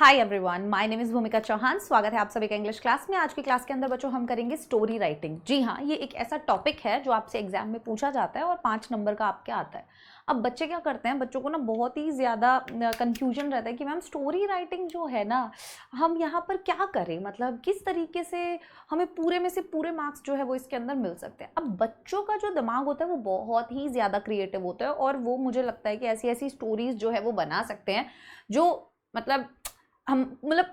Hi everyone, my name is भूमिका चौहान। स्वागत है आप सभी का इंग्लिश क्लास में। आज की क्लास के अंदर बच्चों हम करेंगे स्टोरी राइटिंग। जी हाँ, ये एक ऐसा टॉपिक है जो आपसे एग्जाम में पूछा जाता है और 5 नंबर का आपके आता है। अब बच्चे क्या करते हैं, बच्चों को ना बहुत ही ज़्यादा कंफ्यूजन रहता है कि मैम स्टोरी राइटिंग जो है ना, हम यहाँ पर क्या करें, मतलब किस तरीके से हमें पूरे में से पूरे मार्क्स जो है वो इसके अंदर मिल सकते हैं। अब बच्चों का जो दिमाग होता है वो बहुत ही ज़्यादा क्रिएटिव होता है और वो मुझे लगता है कि ऐसी ऐसी स्टोरीज जो है वो बना सकते हैं जो मतलब हम मतलब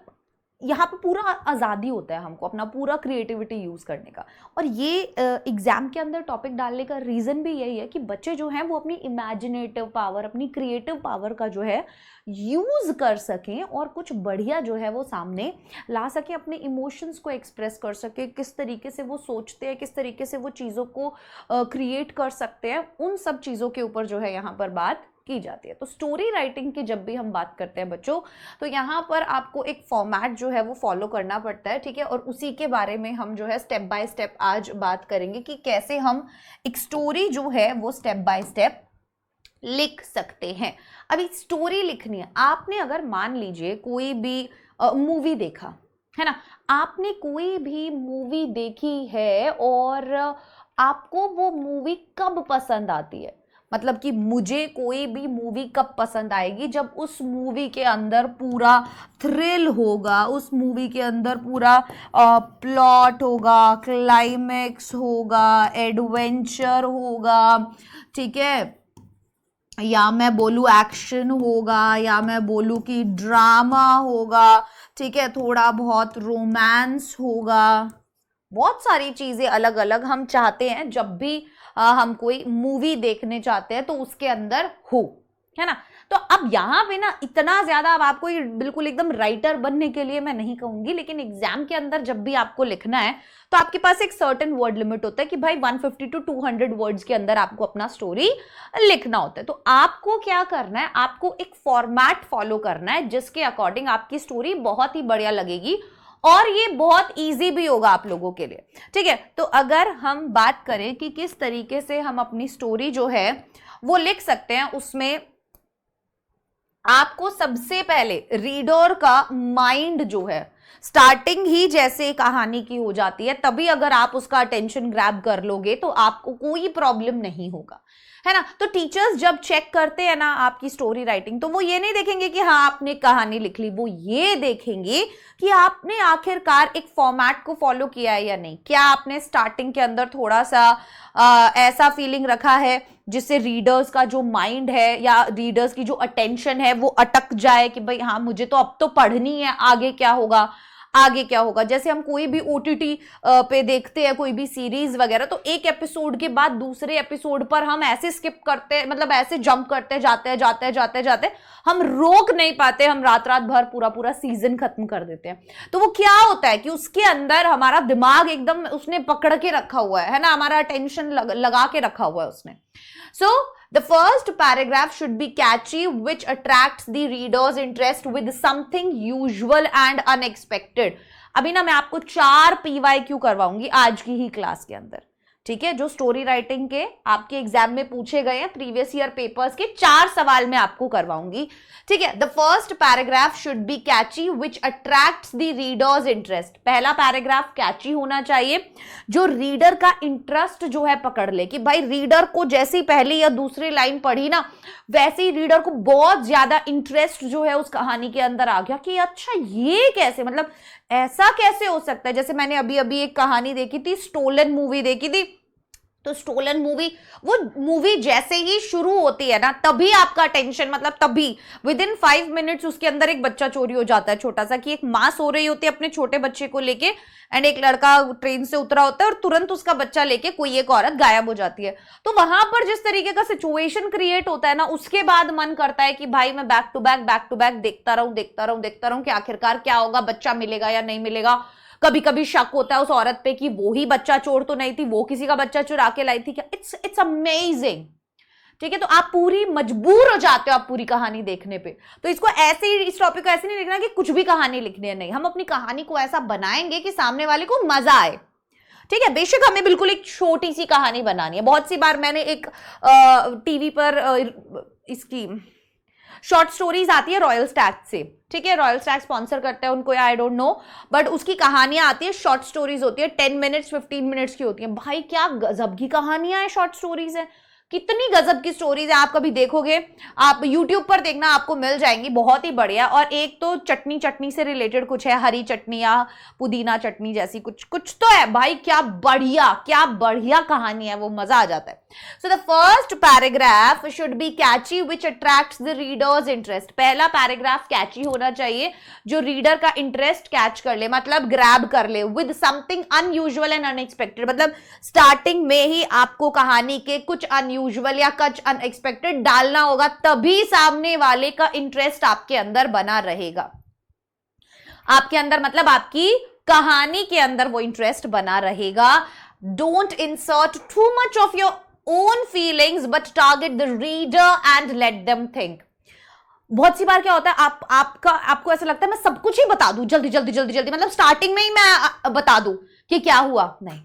यहाँ पे पूरा आज़ादी होता है हमको अपना पूरा क्रिएटिविटी यूज़ करने का। और ये एग्ज़ाम के अंदर टॉपिक डालने का रीज़न भी यही है कि बच्चे जो हैं वो अपनी इमेजिनेटिव पावर, अपनी क्रिएटिव पावर का जो है यूज़ कर सकें और कुछ बढ़िया जो है वो सामने ला सकें, अपने इमोशंस को एक्सप्रेस कर सकें, किस तरीके से वो सोचते हैं, किस तरीके से वो चीज़ों को क्रिएट कर सकते हैं, उन सब चीज़ों के ऊपर जो है यहाँ पर बात की जाती है। तो स्टोरी राइटिंग की जब भी हम बात करते हैं बच्चों, तो यहाँ पर आपको एक फॉर्मेट जो है वो फॉलो करना पड़ता है, ठीक है। और उसी के बारे में हम जो है स्टेप बाय स्टेप आज बात करेंगे कि कैसे हम एक स्टोरी जो है वो स्टेप बाय स्टेप लिख सकते हैं। अभी स्टोरी लिखनी है, आपने अगर मान लीजिए कोई भी मूवी देखा है ना, आपने कोई भी मूवी देखी है और आपको वो मूवी कब पसंद आती है, मतलब कि मुझे कोई भी मूवी कब पसंद आएगी, जब उस मूवी के अंदर पूरा थ्रिल होगा, उस मूवी के अंदर पूरा प्लॉट होगा, क्लाइमेक्स होगा, एडवेंचर होगा, ठीक है, या मैं बोलूँ एक्शन होगा, या मैं बोलूँ कि ड्रामा होगा, ठीक है, थोड़ा बहुत रोमांस होगा, बहुत सारी चीज़ें अलग अलग हम चाहते हैं जब भी हम कोई मूवी देखने चाहते हैं तो उसके अंदर हो, है ना। तो अब यहाँ पे ना इतना ज़्यादा, अब आपको बिल्कुल एकदम राइटर बनने के लिए मैं नहीं कहूँगी, लेकिन एग्जाम के अंदर जब भी आपको लिखना है तो आपके पास एक सर्टेन वर्ड लिमिट होता है कि भाई 150 to 200 वर्ड्स के अंदर आपको अपना स्टोरी लिखना होता है। तो आपको क्या करना है, आपको एक फॉर्मेट फॉलो करना है जिसके अकॉर्डिंग आपकी स्टोरी बहुत ही बढ़िया लगेगी और ये बहुत इजी भी होगा आप लोगों के लिए, ठीक है। तो अगर हम बात करें कि किस तरीके से हम अपनी स्टोरी जो है वो लिख सकते हैं, उसमें आपको सबसे पहले रीडर का माइंड जो है स्टार्टिंग ही जैसे कहानी की हो जाती है, तभी अगर आप उसका अटेंशन ग्रैब कर लोगे तो आपको कोई प्रॉब्लम नहीं होगा, है ना। तो टीचर्स जब चेक करते हैं ना आपकी स्टोरी राइटिंग, तो वो ये नहीं देखेंगे कि हाँ आपने कहानी लिख ली, वो ये देखेंगे कि आपने आखिरकार एक फॉर्मेट को फॉलो किया है या नहीं। क्या आपने स्टार्टिंग के अंदर थोड़ा सा ऐसा फीलिंग रखा है जिससे रीडर्स का जो माइंड है या रीडर्स की जो अटेंशन है वो अटक जाए कि भाई हाँ मुझे तो अब तो पढ़नी है, आगे क्या होगा, आगे क्या होगा। जैसे हम कोई भी ओटीटी पे देखते हैं कोई भी सीरीज वगैरह, तो एक एपिसोड के बाद दूसरे एपिसोड पर हम ऐसे स्किप करते, मतलब ऐसे जंप करते जाते हम रोक नहीं पाते, हम रात रात भर पूरा पूरा सीजन खत्म कर देते हैं। तो वो क्या होता है कि उसके अंदर हमारा दिमाग एकदम उसने पकड़ के रखा हुआ है ना, हमारा अटेंशन लगा के रखा हुआ है उसने। So the first paragraph should be catchy, which attracts the reader's interest with something usual and unexpected. अभी ना मैं आपको 4 PYQ करवाऊंगी आज की ही क्लास के अंदर, ठीक है, जो स्टोरी राइटिंग के आपके एग्जाम में पूछे गए हैं, प्रीवियस ईयर पेपर्स के 4 सवाल मैं आपको करवाऊंगी, ठीक है। The first paragraph should be catchy which attracts the readers interest. पहला पैराग्राफ कैची होना चाहिए जो रीडर का इंटरेस्ट जो है पकड़ ले, कि भाई रीडर को जैसी पहली या दूसरी लाइन पढ़ी ना, वैसे ही रीडर को बहुत ज्यादा इंटरेस्ट जो है उस कहानी के अंदर आ गया कि अच्छा ये कैसे, मतलब ऐसा कैसे हो सकता है। जैसे मैंने अभी अभी एक कहानी देखी थी, स्टोलन मूवी देखी थी, तो स्टोलन मूवी, वो मूवी जैसे ही शुरू होती है ना तभी आपका टेंशन, मतलब तभी विद इन 5 मिनट्स उसके अंदर एक बच्चा चोरी हो जाता है छोटा सा, कि एक माँ सो रही होती है अपने छोटे बच्चे को लेके एंड एक लड़का ट्रेन से उतरा होता है और तुरंत उसका बच्चा लेके कोई एक औरत गायब हो जाती है। तो वहां पर जिस तरीके का सिचुएशन क्रिएट होता है ना, उसके बाद मन करता है कि भाई मैं बैक टू बैक देखता रहूं कि आखिरकार क्या होगा, बच्चा मिलेगा या नहीं मिलेगा। कभी कभी शक होता है उस औरत पे कि वो ही बच्चा चोर तो नहीं थी, वो किसी का बच्चा चुरा के लाई थी क्या। इट्स अमेजिंग, ठीक है। तो आप पूरी मजबूर हो जाते हो आप पूरी कहानी देखने पे। तो इसको ऐसे ही, इस टॉपिक को ऐसे नहीं लिखना कि कुछ भी कहानी लिखनी है, नहीं, हम अपनी कहानी को ऐसा बनाएंगे कि सामने वाले को मजा आए, ठीक है। बेशक हमें बिल्कुल एक छोटी सी कहानी बनानी है। बहुत सी बार मैंने एक टीवी पर इसकी शॉर्ट स्टोरीज आती है रॉयल स्टैक्स से, ठीक है, रॉयल स्टैक्स स्पॉन्सर करते हैं उनको, आई डोंट नो, बट उसकी कहानियां आती है, शॉर्ट स्टोरीज होती है, 10 मिनट्स 15 मिनट्स की होती है। भाई क्या गजब की कहानियां हैं, शॉर्ट स्टोरीज है, कितनी गजब की स्टोरीज है। आप कभी देखोगे, आप यूट्यूब पर देखना, आपको मिल जाएंगी, बहुत ही बढ़िया। और एक तो चटनी से रिलेटेड कुछ है, हरी चटनी या पुदीना चटनी जैसी कुछ तो है भाई, क्या बढ़िया कहानी है वो, मजा आ जाता है। So the first paragraph should be catchy which attracts the readers interest. पहला पैराग्राफ कैची होना चाहिए, जो रीडर का इंटरेस्ट कैच कर ले, मतलब ग्रैब कर ले, with something unusual and unexpected. मतलब स्टार्टिंग में ही आपको कहानी के कुछ अनयूजुअल या कुछ अनएक्सपेक्टेड डालना होगा, तभी सामने वाले का इंटरेस्ट आपके अंदर बना रहेगा। आपके अंदर मतलब आपकी कहानी के अंदर वो इंटरेस्ट बना रहेगा। Don't insert too much of your own feelings but target the reader and let them think। बहुत सी बार क्या होता है, आपको ऐसा लगता है मैं सब कुछ ही बता दूं जल्दी, मतलब स्टार्टिंग में ही मैं बता दूं कि क्या हुआ। नहीं,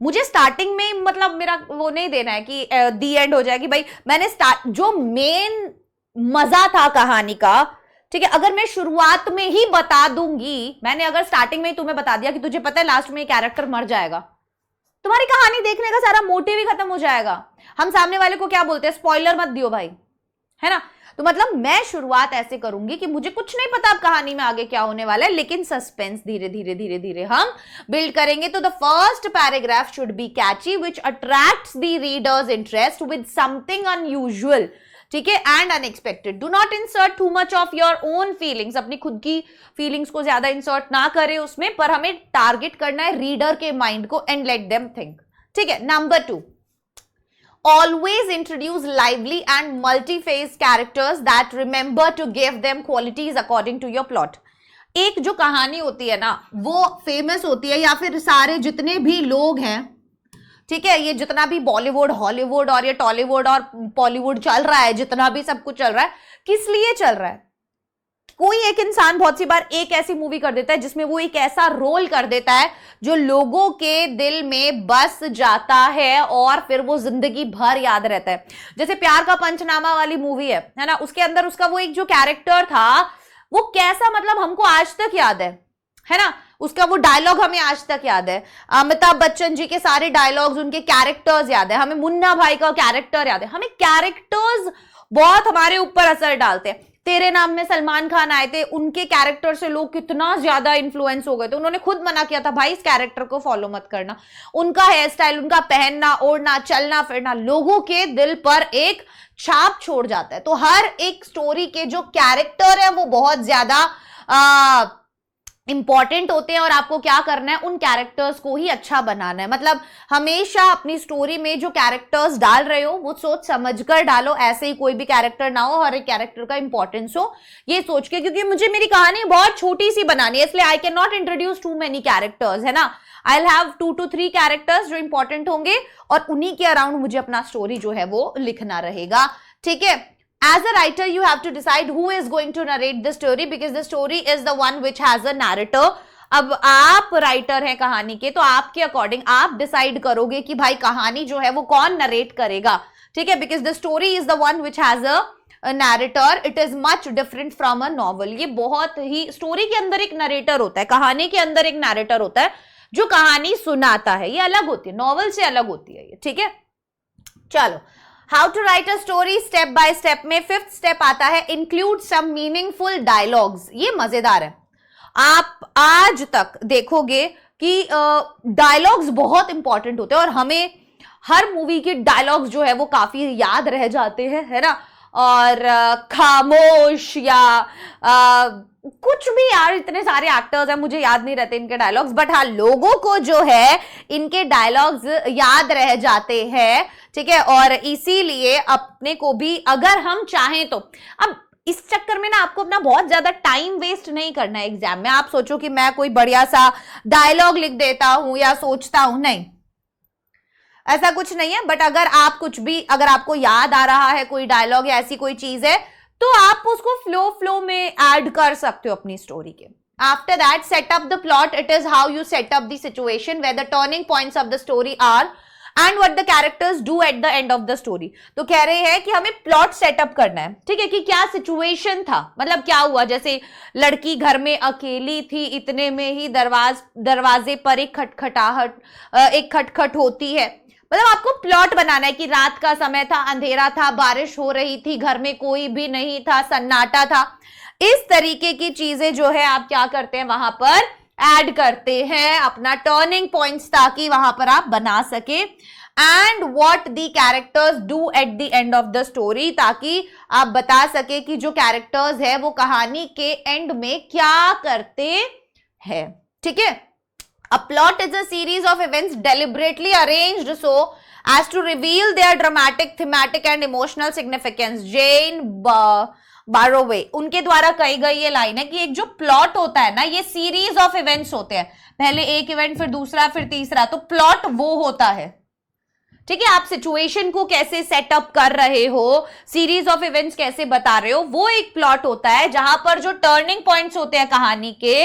मुझे स्टार्टिंग में मतलब मेरा वो नहीं देना है कि दी एंड हो जाएगी। भाई मैंने जो मेन मजा था कहानी का, ठीक है, अगर मैं शुरुआत में ही बता दूंगी, मैंने अगर स्टार्टिंग में ही तुम्हें बता दिया कि तुझे पता है लास्ट में ये कैरेक्टर मर जाएगा, तुम्हारी कहानी देखने का सारा मोटिव ही खत्म हो जाएगा। हम सामने वाले को क्या बोलते हैं, स्पॉइलर मत दियो भाई, है ना। तो मतलब मैं शुरुआत ऐसे करूंगी कि मुझे कुछ नहीं पता अब कहानी में आगे क्या होने वाला है, लेकिन सस्पेंस धीरे धीरे हम बिल्ड करेंगे। तो the first paragraph should be catchy which attracts the readers interest with something unusual, ठीक है, and unexpected. Do not insert too much of your own feelings, अपनी खुद की फीलिंग्स को ज्यादा इंसर्ट ना करें उसमें, पर हमें टारगेट करना है रीडर के माइंड को, एंड लेट देम थिंक, ठीक है। Number 2, always introduce lively and multi-phase characters that remember to give them qualities according to your plot। एक जो कहानी होती है ना, वो फेमस होती है, या फिर सारे जितने भी लोग हैं, ठीक है, ये जितना भी बॉलीवुड, हॉलीवुड और ये टॉलीवुड और बॉलीवुड चल रहा है, जितना भी सब कुछ चल रहा है, किस लिए चल रहा है? कोई एक इंसान बहुत सी बार एक ऐसी मूवी कर देता है जिसमें वो एक ऐसा रोल कर देता है जो लोगों के दिल में बस जाता है और फिर वो जिंदगी भर याद रहता है। जैसे प्यार का पंचनामा वाली मूवी है ना, उसके अंदर उसका वो एक जो कैरेक्टर था, वो कैसा, मतलब हमको आज तक याद है ना, उसका वो डायलॉग हमें आज तक याद है। अमिताभ बच्चन जी के सारे डायलॉग्स, उनके कैरेक्टर्स याद है, हमें मुन्ना भाई का कैरेक्टर याद है, हमें कैरेक्टर्स बहुत हमारे ऊपर असर डालते हैं। तेरे नाम में सलमान खान आए थे, उनके कैरेक्टर से लोग कितना ज्यादा इन्फ्लुएंस हो गए थे, उन्होंने खुद मना किया था भाई इस कैरेक्टर को फॉलो मत करना। उनका हेयर स्टाइल, उनका पहनना ओढ़ना, चलना फिरना लोगों के दिल पर एक छाप छोड़ जाता है। तो हर एक स्टोरी के जो कैरेक्टर है वो बहुत ज्यादा इंपॉर्टेंट होते हैं, और आपको क्या करना है, उन कैरेक्टर्स को ही अच्छा बनाना है। मतलब हमेशा अपनी स्टोरी में जो कैरेक्टर्स डाल रहे हो वो सोच समझकर डालो, ऐसे ही कोई भी कैरेक्टर ना हो, हर एक कैरेक्टर का इंपॉर्टेंस हो ये सोच के, क्योंकि मुझे मेरी कहानी बहुत छोटी सी बनानी है, इसलिए I can not introduce too many characters, है ना। I will have 2 to 3 characters जो इंपॉर्टेंट होंगे, और उन्हीं के अराउंड मुझे अपना स्टोरी जो है वो लिखना रहेगा, ठीक है। As a writer, you have to decide who is going to narrate the story, because the story is the one which has a narrator। अब आप राइटर हैं कहानी के, तो आपके अकॉर्डिंग आप डिसाइड करोगे कि भाई कहानी जो है वो कौन नरेट करेगा, ठीक है, because the story is the one which has a narrator, it is much different from a novel. ये बहुत ही, स्टोरी के अंदर एक नरेटर होता है, कहानी के अंदर एक नैरेटर होता है जो कहानी सुनाता है, ये अलग होती है, नॉवल से अलग होती है ये, ठीक है। चलो, how to write a story step by step में 5th स्टेप आता है, इंक्लूड सम मीनिंगफुल डायलॉग्स। ये मजेदार है, आप आज तक देखोगे कि डायलॉग्स बहुत इंपॉर्टेंट होते हैं, और हमें हर मूवी के डायलॉग्स जो है वो काफी याद रह जाते हैं, है ना। और खामोश या कुछ भी, यार इतने सारे एक्टर्स हैं, मुझे याद नहीं रहते इनके डायलॉग्स, बट हाँ लोगों को जो है इनके डायलॉग्स याद रह जाते हैं, ठीक है। और इसीलिए अपने को भी अगर हम चाहें तो, अब इस चक्कर में ना आपको अपना बहुत ज्यादा टाइम वेस्ट नहीं करना है एग्जाम में। आप सोचो कि मैं कोई बढ़िया सा डायलॉग लिख देता हूं या सोचता हूं, नहीं, ऐसा कुछ नहीं है। बट अगर आप कुछ भी, अगर आपको याद आ रहा है कोई डायलॉग या ऐसी कोई चीज है, तो आप उसको फ्लो में ऐड कर सकते हो अपनी स्टोरी के। After that, set up the plot, it is how you set up the situation where the turning points of the story are, and what the characters do at the end of the story. तो कह रहे हैं कि हमें plot setup करना है, ठीक है, कि क्या सिचुएशन था, मतलब क्या हुआ। जैसे लड़की घर में अकेली थी, इतने में ही दरवाजे पर एक खटखट होती है। मतलब आपको प्लॉट बनाना है कि रात का समय था, अंधेरा था, बारिश हो रही थी, घर में कोई भी नहीं था, सन्नाटा था। इस तरीके की चीजें जो है आप क्या करते हैं, वहां पर ऐड करते हैं अपना टर्निंग पॉइंट्स, ताकि वहां पर आप बना सके। And what the characters do at the end of the story, ताकि आप बता सके कि जो कैरेक्टर्स है वो कहानी के एंड में क्या करते हैं, ठीक है। A plot is a series of events deliberately arranged so as to reveal their dramatic, thematic and emotional significance. Jane Barrowe उनके द्वारा कही गई ये लाइन है कि एक जो प्लॉट होता है ना, ये सीरीज ऑफ इवेंट्स होते हैं, पहले एक इवेंट, फिर दूसरा, फिर तीसरा, तो प्लॉट वो होता है, ठीक है। आप सिचुएशन को कैसे सेटअप कर रहे हो, सीरीज ऑफ इवेंट्स कैसे बता रहे हो, वो एक प्लॉट होता है, जहां पर जो टर्निंग पॉइंट्स होते हैं कहानी के,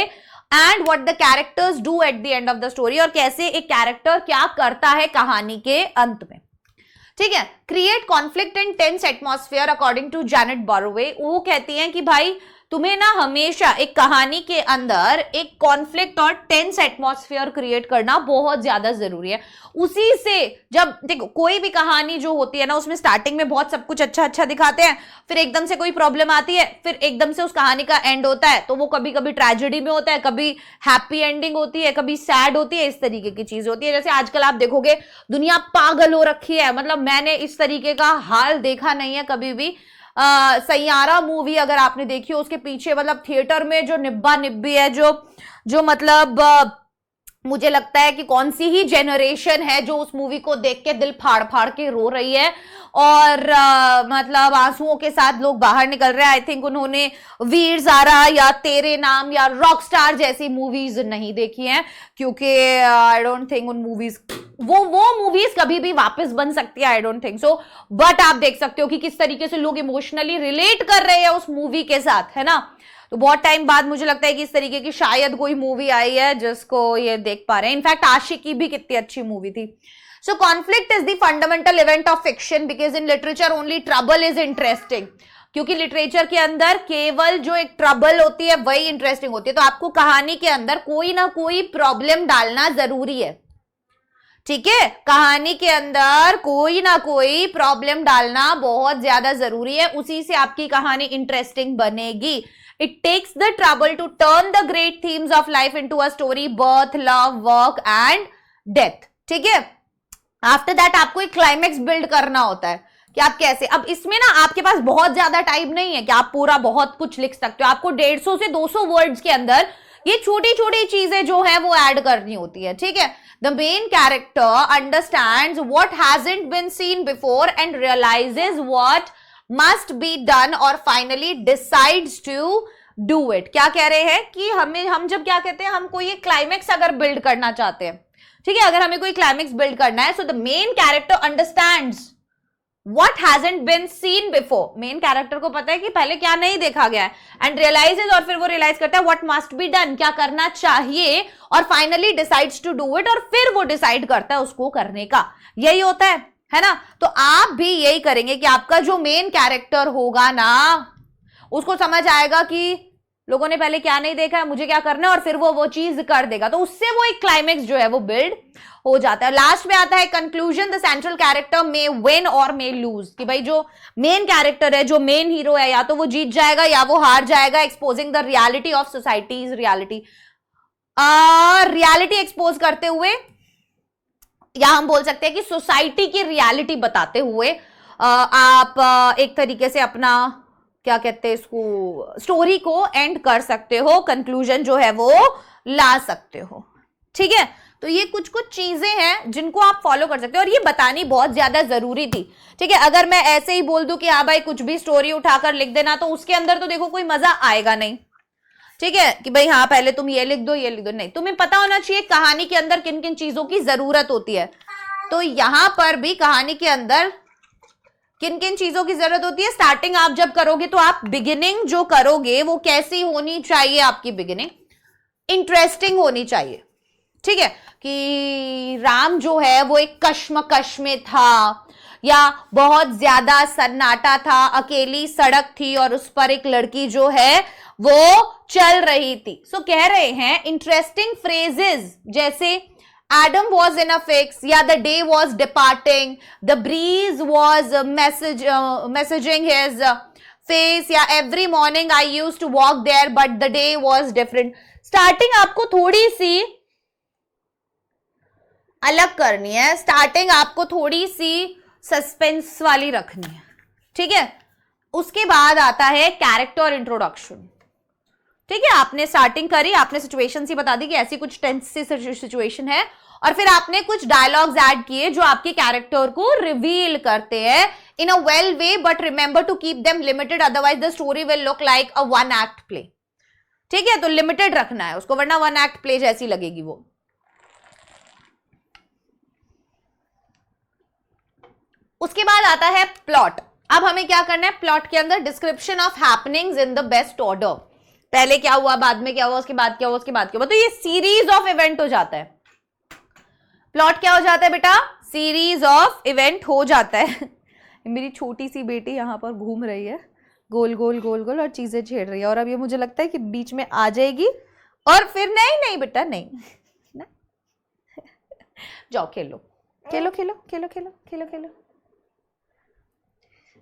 and what the characters do at the end of the story, और कैसे एक कैरेक्टर क्या करता है कहानी के अंत में, ठीक है। Create conflict and tense atmosphere according to Janet Burroway. वो कहती हैं कि भाई तुम्हें ना हमेशा एक कहानी के अंदर एक कॉन्फ्लिक्ट और टेंस एटमॉस्फेयर क्रिएट करना बहुत ज्यादा जरूरी है। उसी से जब देखो कोई भी कहानी जो होती है ना, उसमें स्टार्टिंग में बहुत सब कुछ अच्छा अच्छा दिखाते हैं, फिर एकदम से कोई प्रॉब्लम आती है, फिर एकदम से उस कहानी का एंड होता है, तो वो कभी कभी ट्रेजेडी में होता है, कभी हैप्पी एंडिंग होती है, कभी सैड होती है, इस तरीके की चीज होती है। जैसे आजकल आप देखोगे दुनिया पागल हो रखी है, मतलब मैंने इस तरीके का हाल देखा नहीं है कभी भी। सैयारा मूवी अगर आपने देखी हो, उसके पीछे मतलब थिएटर में जो निब्बा निब्बी है, जो मतलब मुझे लगता है कि कौन सी ही जेनरेशन है जो उस मूवी को देख के दिल फाड़ फाड़ के रो रही है, और मतलब आंसुओं के साथ लोग बाहर निकल रहे हैं। आई थिंक उन्होंने वीर ज़ारा या तेरे नाम या रॉक स्टार जैसी मूवीज नहीं देखी हैं, क्योंकि आई डोंट थिंक उन मूवीज वो मूवीज कभी भी वापस बन सकती है, I don't think so. But आप देख सकते हो कि किस तरीके से लोग इमोशनली रिलेट कर रहे हैं उस मूवी के साथ, है ना। तो बहुत टाइम बाद मुझे लगता है कि इस तरीके की शायद कोई मूवी आई है जिसको ये देख पा रहे हैं। इनफैक्ट आशिकी भी कितनी अच्छी मूवी थी। So conflict is the fundamental event of fiction because in literature only trouble is interesting. क्योंकि लिटरेचर के अंदर केवल जो एक ट्रबल होती है वही इंटरेस्टिंग होती है। तो आपको कहानी के अंदर कोई ना कोई प्रॉब्लम डालना जरूरी है, ठीक है। कहानी के अंदर कोई ना कोई प्रॉब्लम डालना बहुत ज्यादा जरूरी है, उसी से आपकी कहानी इंटरेस्टिंग बनेगी। It takes the trouble to turn the great themes of life into a story, birth, love, work and death, ठीक है। आफ्टर दैट आपको एक क्लाइमेक्स बिल्ड करना होता है कि आप कैसे, अब इसमें ना आपके पास बहुत ज्यादा टाइम नहीं है कि आप पूरा बहुत कुछ लिख सकते हो। आपको 150 से 200 वर्ड्स के अंदर ये छोटी छोटी चीजें जो है वो ऐड करनी होती है, ठीक है। The main character understands what hasn't been seen before and realizes what must be done or finally decides to do it। क्या कह रहे हैं कि हम जब क्या कहते हैं, हम कोई एक क्लाइमेक्स अगर बिल्ड करना चाहते हैं, ठीक है, अगर हमें कोई क्लाइमेक्स बिल्ड करना है, so the main character understands what hasn't been seen before। Main character को पता है कि पहले क्या नहीं देखा गया है, एंड रियलाइजेज, और फिर वो रियलाइज करता है what must be done, क्या करना चाहिए, और finally decides to do it, और फिर वो डिसाइड करता है उसको करने का। यही होता है ना। तो आप भी यही करेंगे कि आपका जो मेन कैरेक्टर होगा ना, उसको समझ आएगा कि लोगों ने पहले क्या नहीं देखा है, मुझे क्या करना है, और फिर वो चीज कर देगा। तो उससे वो एक क्लाइमेक्स जो है वो बिल्ड हो जाता है। लास्ट में आता है conclusion, the central character may win और मे लूज, कि भाई जो मेन कैरेक्टर है, जो मेन हीरो है, या तो वो जीत जाएगा या वो हार जाएगा। Exposing the reality of societies reality, reality expose करते हुए, या हम बोल सकते हैं कि सोसाइटी की रियलिटी बताते हुए आप एक तरीके से अपना क्या कहते हैं इसको, स्टोरी को एंड कर सकते हो, कंक्लूजन जो है वो ला सकते हो, ठीक है। तो ये कुछ कुछ चीजें हैं जिनको आप फॉलो कर सकते हो, और ये बतानी बहुत ज्यादा जरूरी थी, ठीक है। अगर मैं ऐसे ही बोल दूं कि हाँ भाई कुछ भी स्टोरी उठाकर लिख देना, तो उसके अंदर तो देखो कोई मजा आएगा नहीं, ठीक है, कि भाई हाँ पहले तुम ये लिख दो ये लिख दो। नहीं, तुम्हें पता होना चाहिए कहानी के अंदर किन किन चीजों की जरूरत होती है। तो यहां पर भी कहानी के अंदर किन किन चीजों की जरूरत होती है। स्टार्टिंग आप जब करोगे तो आप बिगिनिंग जो करोगे वो कैसी होनी चाहिए, आपकी बिगिनिंग इंटरेस्टिंग होनी चाहिए, ठीक है, कि राम जो है वो एक कश्मकश में था, या बहुत ज्यादा सन्नाटा था, अकेली सड़क थी और उस पर एक लड़की जो है वो चल रही थी। सो कह रहे हैं इंटरेस्टिंग फ्रेजेस जैसे Adam was in a fix, या the day was departing, the breeze was messaging his face, या every morning I used to walk there but the day was different। Starting आपको थोड़ी सी अलग करनी है, स्टार्टिंग आपको थोड़ी सी सस्पेंस वाली रखनी है, ठीक है। उसके बाद आता है कैरेक्टर इंट्रोडक्शन, ठीक है। आपने स्टार्टिंग करी, आपने सिचुएशन सी बता दी कि ऐसी कुछ टेंस सी सिचुएशन है, और फिर आपने कुछ डायलॉग्स ऐड किए जो आपके कैरेक्टर को रिवील करते हैं in a well way, but remember to keep them limited, otherwise the story will look like a one act play, ठीक है। तो लिमिटेड रखना है उसको, वरना वन एक्ट प्ले जैसी लगेगी वो। उसके बाद आता है प्लॉट। अब हमें क्या करना है, प्लॉट के अंदर description of happenings in the best order, पहले क्या हुआ, बाद में क्या हुआ, उसके बाद क्या हुआ, उसके बाद क्या हुआ, तो ये सीरीज ऑफ इवेंट हो जाता है। प्लॉट क्या हो जाता है बेटा, सीरीज ऑफ इवेंट हो जाता है। मेरी छोटी सी बेटी यहाँ पर घूम रही है गोल गोल गोल गोल और चीजें छेड़ रही है, और अब ये मुझे लगता है कि बीच में आ जाएगी और फिर नहीं नहीं बेटा नहीं ना। जाओ खेलो खेलो खेलो खेलो खेलो खेलो खेलो,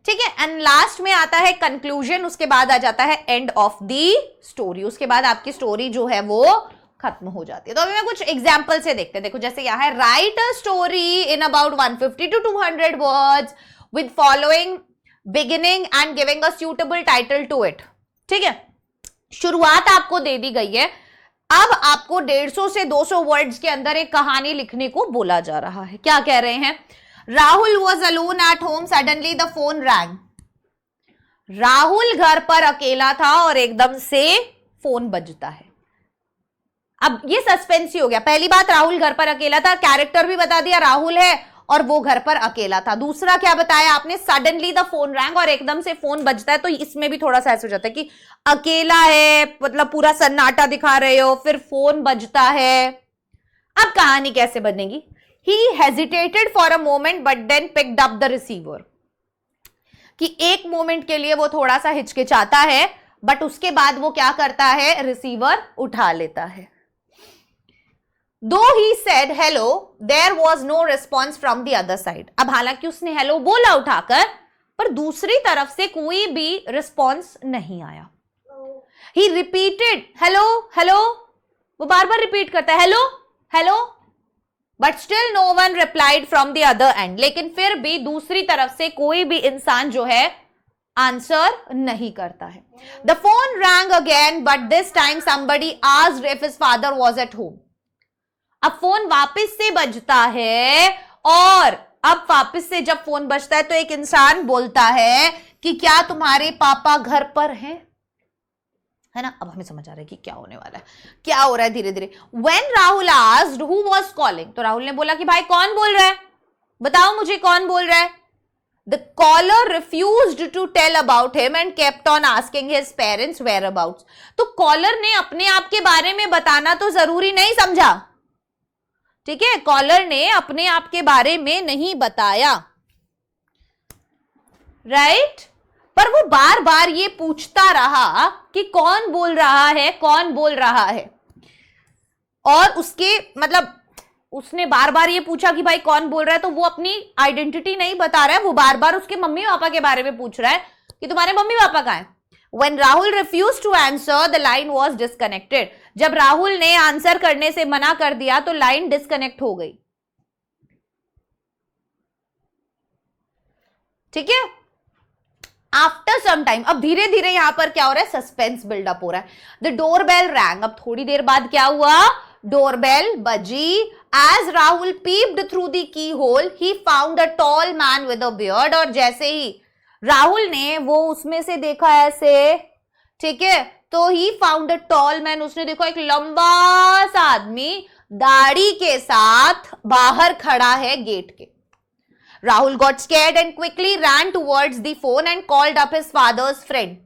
ठीक है। एंड लास्ट में आता है कंक्लूजन, उसके बाद आ जाता है एंड ऑफ दी स्टोरी, उसके बाद आपकी स्टोरी जो है वो खत्म हो जाती है। तो अभी मैं कुछ एग्जांपल से देखते हैं। देखो जैसे यहाँ है, write a story in about 150 to 200 words with following beginning and giving a suitable title to it, ठीक है। शुरुआत आपको दे दी गई है, अब आपको 150 से 200 वर्ड्स के अंदर एक कहानी लिखने को बोला जा रहा है। क्या कह रहे हैं, Rahul was alone at home, suddenly the phone wrong. Rahul घर पर अकेला था और एकदम से फोन बजता है। अब ये सस्पेंस ही हो गया। पहली बात, राहुल घर पर अकेला था, कैरेक्टर भी बता दिया राहुल है और वो घर पर अकेला था। दूसरा क्या बताया आपने, सडनली द फोन रैंग, और एकदम से फोन बजता है। तो इसमें भी थोड़ा सा ऐसा हो जाता है कि अकेला है, मतलब पूरा सन्नाटा दिखा रहे हो, फिर फोन बजता है। अब कहानी कैसे बनेगी, He hesitated for a moment but then picked up the receiver, कि एक मोमेंट के लिए वो थोड़ा सा हिचकिचाता है, बट उसके बाद वो क्या करता है, रिसीवर उठा लेता है। Though he said hello, there was no response from the other side। अब हालांकि उसने हेलो बोला उठाकर, पर दूसरी तरफ से कोई भी रिस्पॉन्स नहीं आया। He repeated hello hello, वो बार बार रिपीट करता है hello hello, but still no one replied from the other end. लेकिन फिर भी दूसरी तरफ से कोई भी इंसान जो है आंसर नहीं करता है। The phone wrong again but this time somebody asked if his father was at home. अब फोन वापस से बजता है, और अब वापस से जब फोन बजता है तो एक इंसान बोलता है कि क्या तुम्हारे पापा घर पर हैं, है ना। अब हमें समझ आ रहा है कि क्या होने वाला है, क्या हो रहा है धीरे धीरे। When Rahul asked who was calling, तो राहुल ने बोला कि भाई कौन बोल रहा है, बताओ मुझे कौन बोल रहा है। The caller refused to tell about him and kept on asking his parents whereabouts। तो कॉलर ने अपने आप के बारे में बताना तो जरूरी नहीं समझा, ठीक है। कॉलर ने अपने आप के बारे में नहीं बताया, राइट, पर वो बार बार ये पूछता रहा कि कौन बोल रहा है, कौन बोल रहा है। और उसके मतलब उसने बार बार ये पूछा कि भाई कौन बोल रहा है, तो वो अपनी आइडेंटिटी नहीं बता रहा है, वो बार बार उसके मम्मी पापा के बारे में पूछ रहा है कि तुम्हारे मम्मी पापा कहाँ हैं। When Rahul refused to answer, the line was disconnected। जब राहुल ने आंसर करने से मना कर दिया तो लाइन डिस्कनेक्ट हो गई, ठीक है। आफ्टर सम टाइम, अब धीरे धीरे यहां पर क्या हो रहा है, सस्पेंस बिल्डअप हो रहा है। द डोरबेल रैंग, अब थोड़ी देर बाद क्या हुआ, डोरबेल बजी। As Rahul peeped through the keyhole he found a tall man with a beard. और जैसे ही राहुल ने वो उसमें से देखा ऐसे, ठीक है, तो ही फाउंड अ टॉल मैन, उसने देखा एक लंबा सा आदमी दाढ़ी के साथ बाहर खड़ा है गेट के। Rahul got scared and quickly ran towards the phone and called up his father's friend।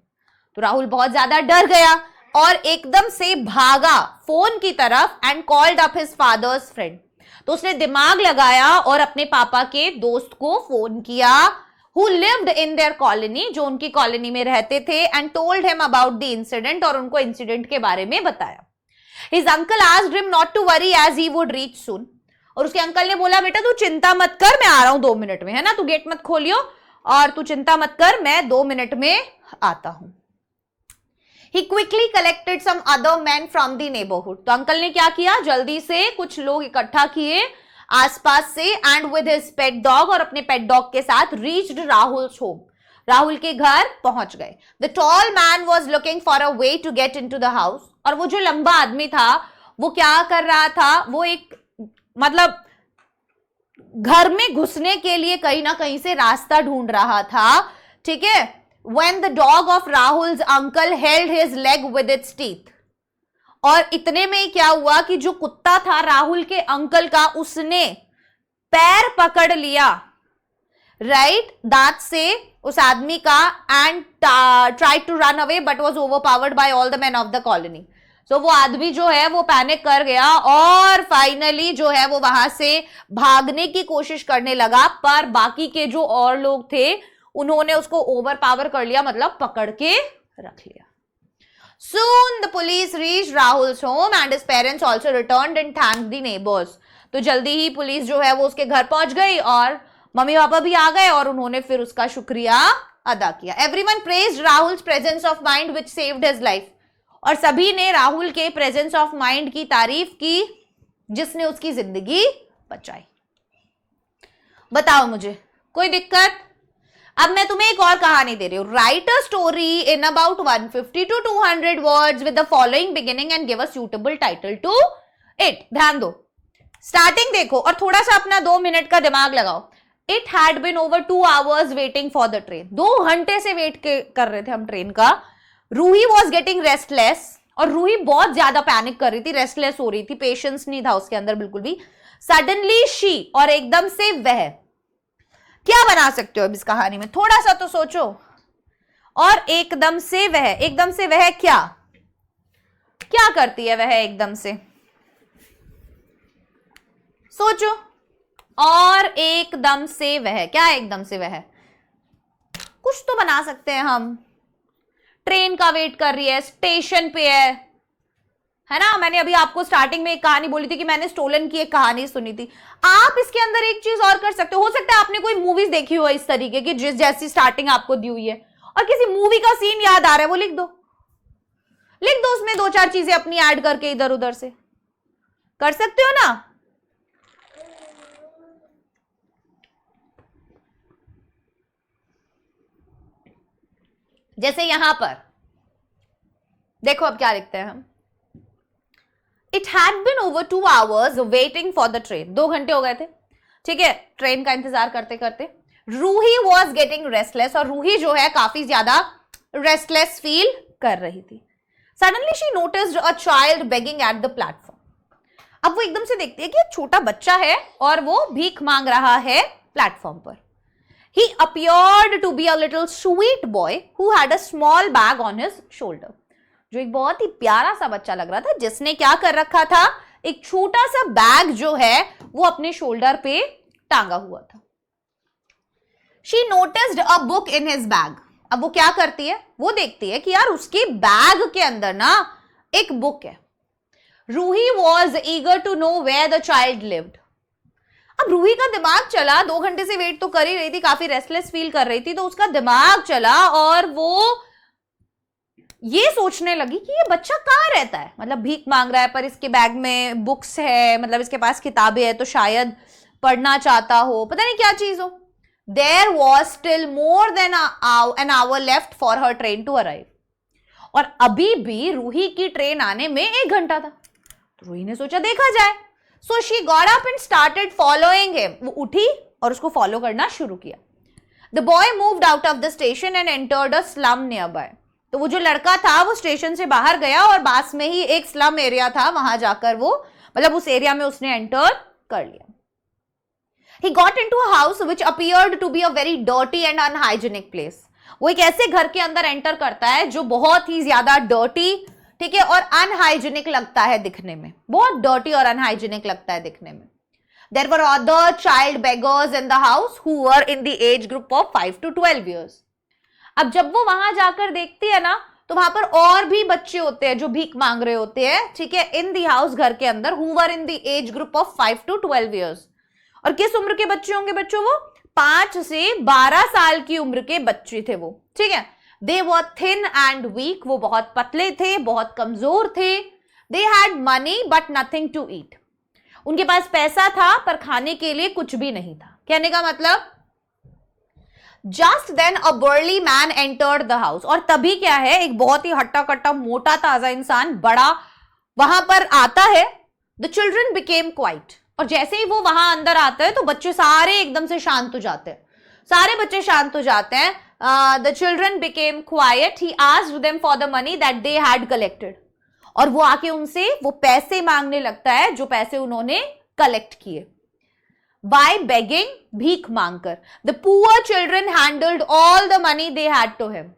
तो राहुल बहुत ज्यादा डर गया और एकदम से भागा फोन की तरफ and called up his father's friend. तो उसने दिमाग लगाया और अपने पापा के दोस्त को फोन किया, who lived in their colony, जो उनकी कॉलोनी में रहते थे, and told him about the incident, और उनको इंसिडेंट के बारे में बताया। His uncle asked him not to worry as he would reach soon, और उसके अंकल ने बोला बेटा तू चिंता मत कर, मैं आ रहा हूं 2 मिनट में, है ना, तू गेट मत खोलियो और तू चिंता मत कर, मैं 2 मिनट में आता हूं। He quickly collected some other men from the neighborhood, तो अंकल ने क्या किया, जल्दी से कुछ लोग इकट्ठा किए आसपास से, and with his pet dog, और अपने पेट डॉग के साथ रीच्ड राहुल्स होम, राहुल के घर पहुंच गए। The tall man was looking for a way to get into the house, और वो जो लंबा आदमी था वो क्या कर रहा था, वो एक मतलब घर में घुसने के लिए कहीं ना कहीं से रास्ता ढूंढ रहा था, ठीक है। When the dog of Rahul's uncle held his leg with its teeth, और इतने में ही क्या हुआ कि जो कुत्ता था राहुल के अंकल का, उसने पैर पकड़ लिया, राइट, दांत से उस आदमी का, and tried to run away but was overpowered by all the men of the colony. तो वो आदमी जो है वो पैनिक कर गया और फाइनली जो है वो वहां से भागने की कोशिश करने लगा, पर बाकी के जो और लोग थे उन्होंने उसको ओवरपावर कर लिया, मतलब पकड़ के रख लिया। Soon the police reached Rahul's home and his parents also returned and thanked the neighbors. तो जल्दी ही पुलिस जो है वो उसके घर पहुंच गई और मम्मी पापा भी आ गए और उन्होंने फिर उसका शुक्रिया अदा किया। Everyone praised Rahul's presence of mind which saved his life. और सभी ने राहुल के प्रेजेंस ऑफ माइंड की तारीफ की जिसने उसकी जिंदगी बचाई। बताओ मुझे कोई दिक्कत? अब मैं तुम्हें एक और कहानी दे रही हूं। Write a story in about 150 to 200 words with the following beginning and give a suitable title to it. ध्यान दो, स्टार्टिंग देखो और थोड़ा सा अपना 2 मिनट का दिमाग लगाओ। It had been over 2 hours waiting for the train. 2 घंटे से वेट कर रहे थे हम ट्रेन का। रूही वॉज गेटिंग रेस्टलेस, और रूही बहुत ज्यादा पैनिक कर रही थी, रेस्टलेस हो रही थी, पेशेंस नहीं था उसके अंदर बिल्कुल भी। सडनली शी, और एकदम से वह। क्या बना सकते हो अब इस कहानी में, थोड़ा सा तो सोचो। और एकदम से वह, एकदम से वह क्या क्या करती है वह एकदम से, सोचो। और एकदम से वह क्या, एकदम से वह कुछ तो बना सकते हैं हम। ट्रेन का वेट कर रही है, स्टेशन पे है ना। मैंने अभी आपको स्टार्टिंग में एक कहानी बोली थी कि मैंने स्टोलन की एक कहानी सुनी थी। आप इसके अंदर एक चीज और कर सकते हो सकता है आपने कोई मूवीज देखी हो इस तरीके की जिस जैसी स्टार्टिंग आपको दी हुई है, और किसी मूवी का सीन याद आ रहा है, वो लिख दो, लिख दो उसमें 2-4 चीजें अपनी ऐड करके इधर उधर से। कर सकते हो ना। जैसे यहां पर देखो, अब क्या लिखते हैं हम। It had been over 2 hours waiting for the train. 2 घंटे हो गए थे, ठीक है, ट्रेन का इंतजार करते करते। रूही वॉज गेटिंग रेस्टलेस, और रूही जो है काफी ज्यादा रेस्टलेस फील कर रही थी। Suddenly she noticed a child begging at the platform. अब वो एकदम से देखती है कि एक छोटा बच्चा है और वो भीख मांग रहा है प्लेटफॉर्म पर। He appeared to be a little sweet boy who had a small bag on his shoulder. जो एक बहुत ही प्यारा सा बच्चा लग रहा था जिसने क्या कर रखा था, एक छोटा सा बैग जो है वो अपने शोल्डर पे टांगा हुआ था। She noticed a book in his bag. अब वो क्या करती है, वो देखती है कि यार उसके बैग के अंदर ना एक बुक है। Ruhi was eager to know where the child lived. अब रूही का दिमाग चला, 2 घंटे से वेट तो कर ही रही थी, काफी रेस्टलेस फील कर रही थी, तो उसका दिमाग चला और वो ये सोचने लगी कि ये बच्चा कहाँ रहता है। मतलब भीख मांग रहा है पर इसके बैग में बुक्स है, मतलब इसके पास किताबें है, तो शायद पढ़ना चाहता हो, पता नहीं क्या चीज हो। There was still more than an hour left for her train to arrive. और अभी भी रूही की ट्रेन आने में 1 घंटा था। तो रूही ने सोचा देखा जाए। So she got up and started following him. वो उठी और उसको फॉलो करना शुरू किया। The boy moved out of the station and entered a slum nearby. तो वो जो लड़का था वो स्टेशन से बाहर गया और पास में ही एक स्लम एरिया था, वहां जाकर वो मतलब उस एरिया में उसने एंटर कर लिया। He got into a house which appeared to be a very dirty and unhygienic place. वो एक ऐसे घर के अंदर एंटर करता है जो बहुत ही ज्यादा डर्टी, ठीक है, और अनहाइजीनिक लगता है दिखने में, बहुत डर्टी और अनहाइजीनिक लगता है दिखने में. There were other child beggars in the house who were in the age group of 5 to 12 years. अब जब वो वहां जाकर देखती है ना, तो वहां पर और भी बच्चे होते हैं जो भीख मांग रहे होते हैं, ठीक है, इन दी हाउस, घर के अंदर, who were in the age group of 5 to 12 years. और किस उम्र के बच्चे होंगे बच्चों? वो 5 से 12 साल की उम्र के बच्चे थे वो, ठीक है. They were thin and weak, वो बहुत पतले थे, बहुत कमजोर थे. They had money but nothing to eat. उनके पास पैसा था पर खाने के लिए कुछ भी नहीं था. कहने का मतलब, just then a burly man entered the house. और तभी क्या है, एक बहुत ही हट्टा कट्टा मोटा ताजा इंसान, बड़ा, वहां पर आता है. The children became quite. और जैसे ही वो वहां अंदर आता है तो बच्चे सारे एकदम से शांत हो जाते हैं, सारे बच्चे शांत हो जाते हैं. The children became quite. He asked them for the money that they had collected. और वो आके उनसे वो पैसे मांगने लगता है जो पैसे उन्होंने कलेक्ट किए. बाय बेगिंग, भीख मांगकर. The poor children handled all the money they had to him.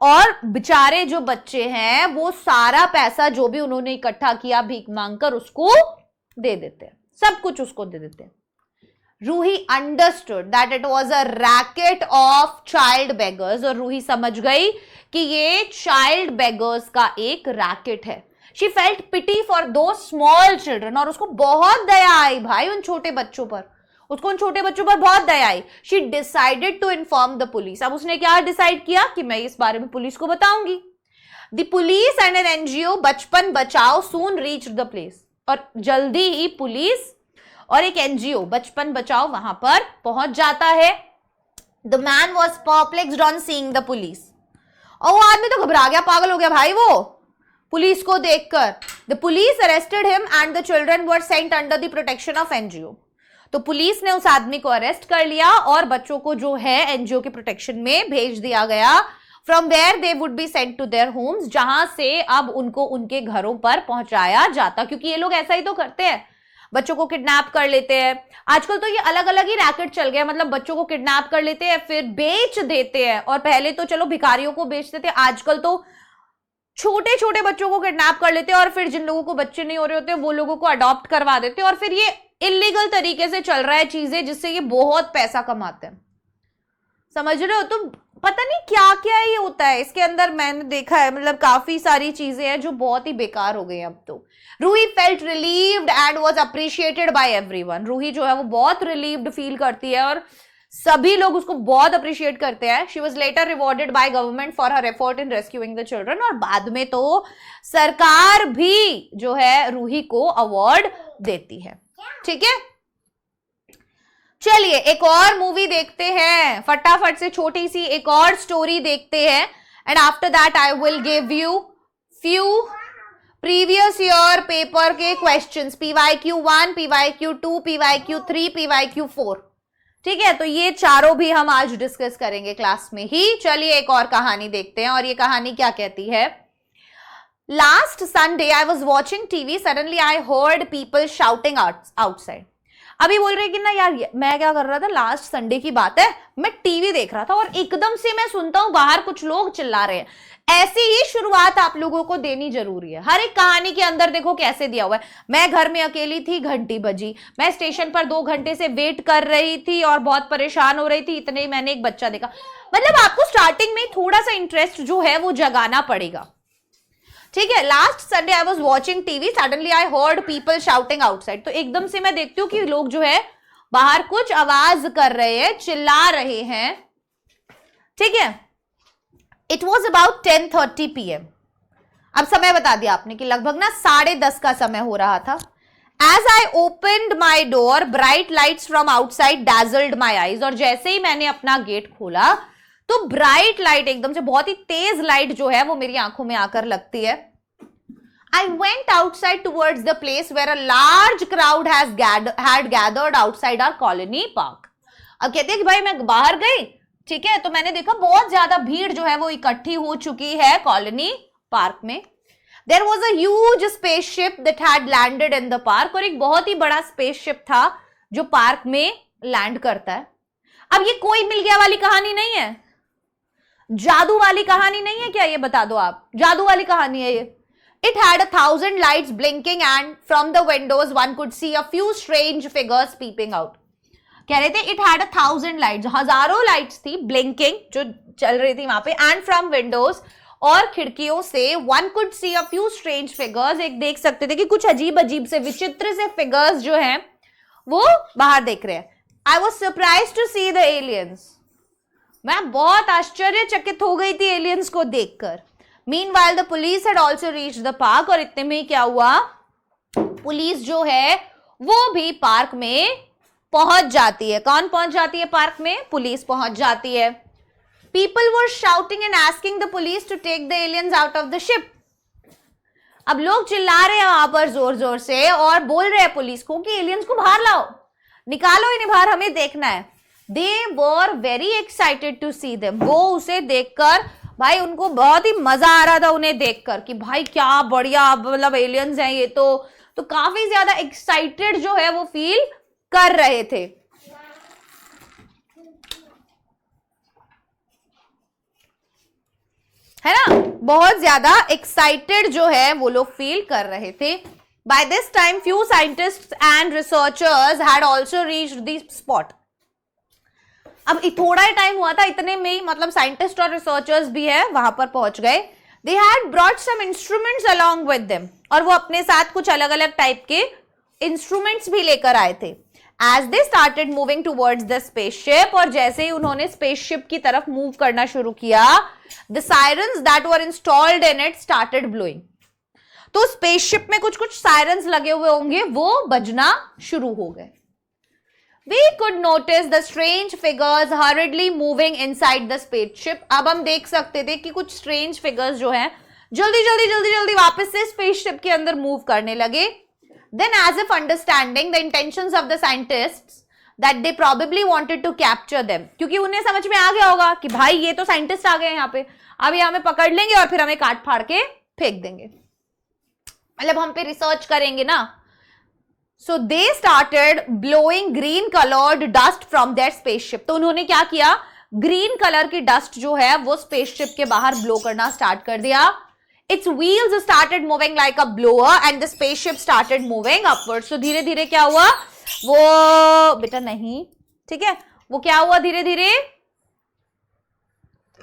और बेचारे जो बच्चे हैं वो सारा पैसा जो भी उन्होंने इकट्ठा किया भीख मांगकर उसको दे देते हैं, सब कुछ उसको दे देते हैं. Ruhi understood that it was a racket of child beggars. और रूही समझ गई कि ये चाइल्ड बेगर्स का एक रैकेट है. शी फेल्ट पिटी फॉर दो स्मॉल चिल्ड्रन. और उसको बहुत दया आई भाई उन छोटे बच्चों पर, उसको उन छोटे बच्चों पर बहुत दया आई. She decided to inform the police. अब उसने क्या डिसाइड किया कि मैं इस बारे में पुलिस को बताऊंगी. The police and an NGO बचपन बचाओ सून रीच द प्लेस. और जल्दी ही पुलिस और एक एनजीओ बचपन बचाओ वहां पर पहुंच जाता है. The man was perplexed on seeing the police. और वो आदमी तो घबरा गया, पागल हो गया भाई वो पुलिस को देखकर. The police arrested him and the children were sent under the protection of NGO. तो पुलिस ने उस आदमी को अरेस्ट कर लिया और बच्चों को जो है एनजीओ के प्रोटेक्शन में भेज दिया गया. From where they would be sent to their homes, जहां से अब उनको उनके घरों पर पहुंचाया जाता. क्योंकि ये लोग ऐसा ही तो करते हैं, बच्चों को किडनैप कर लेते हैं. आजकल तो ये अलग अलग ही रैकेट चल गया, मतलब बच्चों को किडनैप कर लेते हैं फिर बेच देते हैं. और पहले तो चलो भिखारियों को बेचते थे, आजकल तो छोटे छोटे बच्चों को किडनैप कर लेते हैं और फिर जिन लोगों को बच्चे नहीं हो रहे होते वो लोगों को अडॉप्ट करवा देते हैं. और फिर ये इलीगल तरीके से चल रहा है चीजें, जिससे ये बहुत पैसा कमाते हैं. समझ रहे हो? तो पता नहीं क्या क्या ये होता है इसके अंदर. मैंने देखा है, मतलब काफी सारी चीजें हैं जो बहुत ही बेकार हो गई हैं अब तो. Ruhi felt relieved and was appreciated by everyone. Ruhi जो है वो बहुत रिलीव्ड फील करती है और सभी लोग उसको बहुत अप्रिशिएट करते हैं. She was later rewarded by government for her effort in rescuing the children. और बाद में तो सरकार भी जो है रूही को अवार्ड देती है. ठीक है, चलिए एक और मूवी देखते हैं फटाफट से, छोटी सी एक और स्टोरी देखते हैं. And after that I will give you few previous year paper के questions, PYQ1, PYQ2, PYQ3, PYQ4. ठीक है, तो ये चारों भी हम आज डिस्कस करेंगे क्लास में ही. चलिए एक और कहानी देखते हैं. और ये कहानी क्या कहती है? Last Sunday I was watching TV, suddenly I heard people shouting outside. अभी बोल रहे कि ना यार, मैं क्या कर रहा था, लास्ट संडे की बात है, मैं टीवी देख रहा था और एकदम से मैं सुनता हूं बाहर कुछ लोग चिल्ला रहे हैं. ऐसी ही शुरुआत आप लोगों को देनी जरूरी है. हर एक कहानी के अंदर देखो कैसे दिया हुआ है. मैं घर में अकेली थी, घंटी बजी, मैं स्टेशन पर 2 घंटे से वेट कर रही थी और बहुत परेशान हो रही थी, इतने ही मैंने एक बच्चा देखा. मतलब आपको स्टार्टिंग में थोड़ा सा इंटरेस्ट जो है वो जगाना पड़ेगा. ठीक है, last Sunday I was watching TV, suddenly I heard people shouting outside. तो एकदम से मैं देखती हूँ कि लोग जो है बाहर कुछ आवाज कर रहे हैं, चिल्ला रहे हैं. ठीक है, इट वॉज अबाउट 10:30 PM. अब समय बता दिया आपने कि लगभग ना 10:30 का समय हो रहा था. As I opened my door, bright lights from outside dazzled my eyes. और जैसे ही मैंने अपना गेट खोला तो ब्राइट लाइट, एकदम से बहुत ही तेज लाइट जो है वो मेरी आंखों में आकर लगती है. I went outside towards the place where a large crowd had gathered outside our colony park. अब कहते हैं कि भाई मैं बाहर गई, ठीक है, तो मैंने देखा बहुत ज्यादा भीड़ जो है वो इकट्ठी हो चुकी है कॉलोनी पार्क में. There was a huge spaceship that had landed in the park. और एक बहुत ही बड़ा स्पेसशिप था जो पार्क में लैंड करता है. अब ये कोई मिल गया वाली कहानी नहीं है, जादू वाली कहानी नहीं है क्या? ये बता दो आप, जादू वाली कहानी है ये. It had 1,000 lights blinking and from the windows one could see a few strange figures peeping out. कह रहे थे it had 1,000 lights, हजारों लाइट्स थी blinking जो चल रही थी वहां पे, and from windows और खिड़कियों से one could see a few strange figures, एक देख सकते थे कि कुछ अजीब अजीब से विचित्र से figures जो हैं वो बाहर देख रहे हैं. I was surprised to see the aliens. मैं बहुत आश्चर्यचकित हो गई थी एलियंस को देखकर. Meanwhile, the police had also reached the park. और इतने में क्या हुआ, पुलिस जो है वो भी पार्क में पहुंच जाती है. कौन पहुंच जाती है पार्क में? पुलिस पहुंच जाती है. People were shouting and asking the police to take the aliens out of the ship. अब लोग चिल्ला रहे हैं वहां पर जोर जोर से और बोल रहे हैं पुलिस को कि एलियंस को बाहर लाओ, निकालो इन्हें बाहर, हमें देखना है. They were very excited to see them. वो उसे देखकर भाई उनको बहुत ही मजा आ रहा था उन्हें देखकर कि भाई क्या बढ़िया, मतलब एलियंस हैं ये तो काफी ज्यादा एक्साइटेड जो है वो फील कर रहे थे. है ना, बहुत ज्यादा एक्साइटेड जो है वो लोग फील कर रहे थे. By this time few scientists and researchers had also reached the spot. अब थोड़ा ही टाइम हुआ था, इतने में ही मतलब साइंटिस्ट और रिसर्चर्स भी है वहां पर पहुंच गए. They had brought some instruments along with them. और वो अपने साथ कुछ अलग अलग टाइप के इंस्ट्रूमेंट्स भी लेकर आए थे. As they started moving towards the spaceship, और जैसे ही उन्होंने स्पेसशिप की तरफ मूव करना शुरू किया, the sirens that were installed in it started blowing. तो स्पेसशिप में कुछ कुछ सायरन्स लगे हुए होंगे, वो बजना शुरू हो गए. We could notice the strange figures hurriedly moving inside the spaceship. अब हम देख सकते थे कि कुछ strange figures जो हैं जल्दी वापस से spaceship के अंदर मूव करने लगे. Then as if understanding the intentions of the scientists that they probably wanted to capture them, क्योंकि उन्हें समझ में आ गया होगा कि भाई ये तो साइंटिस्ट आ गए यहाँ पे, अब ये हमें पकड़ लेंगे और फिर हमें काट फाड़ के फेंक देंगे, मतलब हम पे रिसर्च करेंगे ना. So they started blowing green colored dust from their spaceship. तो उन्होंने क्या किया, ग्रीन कलर की डस्ट जो है वो स्पेसशिप के बाहर ब्लो करना स्टार्ट कर दिया. Its wheels started moving like a blower and the spaceship started moving upwards. So धीरे धीरे क्या हुआ, वो बेटा नहीं, ठीक है, वो क्या हुआ, धीरे धीरे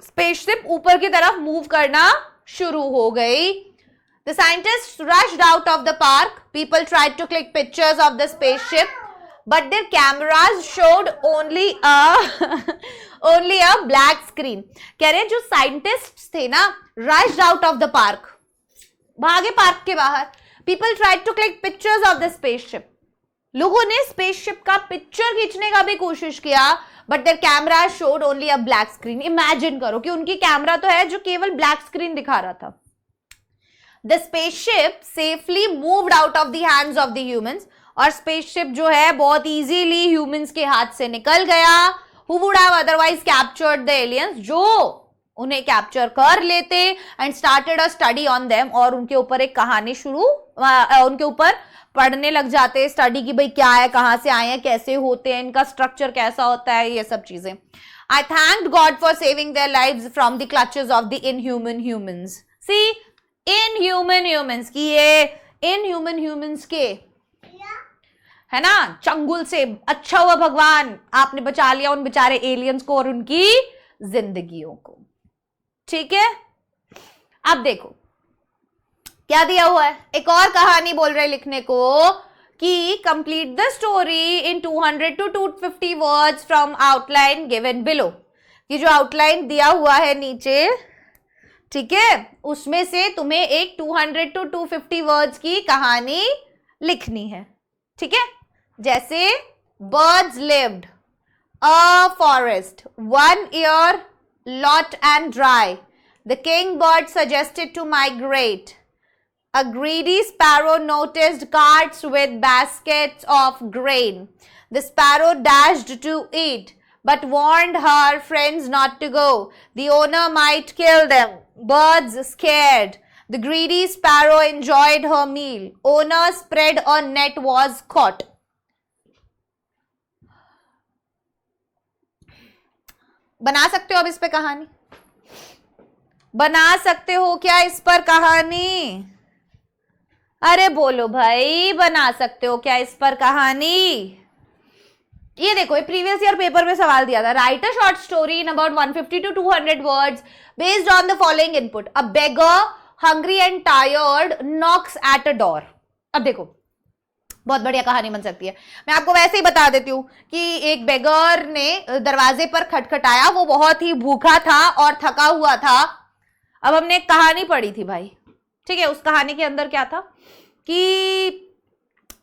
स्पेसशिप ऊपर की तरफ मूव करना शुरू हो गई. The scientists rushed out of the park. People tried to click pictures of the spaceship, but their cameras showed only a black screen. कह रहे हैं जो साइंटिस्ट्स थे ना, rushed out of the park, भागे पार्क के बाहर. People tried to click pictures of the spaceship. लोगों ने स्पेसशिप का पिक्चर खींचने का भी कोशिश किया, but their camera showed only a black screen. Imagine करो कि उनकी कैमरा तो है जो केवल ब्लैक स्क्रीन दिखा रहा था. The spaceship safely moved out of the hands of the humans. और स्पेसशिप जो है बहुत इजीली ह्यूमंस के हाथ से निकल गया. Who would have otherwise captured the aliens? जो उन्हें कैप्चर कर लेते and started a study on them. और उनके ऊपर एक कहानी उनके ऊपर पढ़ने लग जाते, स्टडी की भाई क्या है, कहाँ से आए हैं, कैसे होते हैं, इनका स्ट्रक्चर कैसा होता है, ये सब चीजें. I thanked God for saving their lives from the clutches of the inhuman humans. See, inhuman humans की, ये इनह्यूमन ह्यूमंस के है ना, चंगुल से. अच्छा हुआ भगवान आपने बचा लिया उन बेचारे एलियंस को और उनकी जिंदगियों को. ठीक है, अब देखो क्या दिया हुआ है, एक और कहानी बोल रहे लिखने को कि complete the story in 200 to 250 words from outline given below. ये जो आउटलाइन दिया हुआ है नीचे, ठीक है, उसमें से तुम्हें एक 200 to 250 वर्ड्स की कहानी लिखनी है. ठीक है, जैसे birds lived a forest 1 year lot and dry. The king bird suggested to migrate. A greedy sparrow noticed carts with baskets of grain. The sparrow dashed to eat, but warned her friends not to go. The owner might kill them. Birds scared. The greedy sparrow enjoyed her meal. Owner spread a net, was caught. बना सकते हो अब इस पे कहानी, बना सकते हो क्या इस पर कहानी? अरे बोलो भाई, बना सकते हो क्या इस पर कहानी? ये देखो, ये प्रीवियस ईयर पेपर में सवाल दिया था। Right a short story in about 150 to 200 words based on the following input. A beggar hungry and tired Knox at a door. अब देखो, बहुत बढ़िया कहानी बन सकती है। मैं आपको वैसे ही बता देती हूँ कि एक बेगर ने दरवाजे पर खटखटाया, वो बहुत ही भूखा था और थका हुआ था। अब हमने एक कहानी पढ़ी थी भाई, ठीक है, उस कहानी के अंदर क्या था कि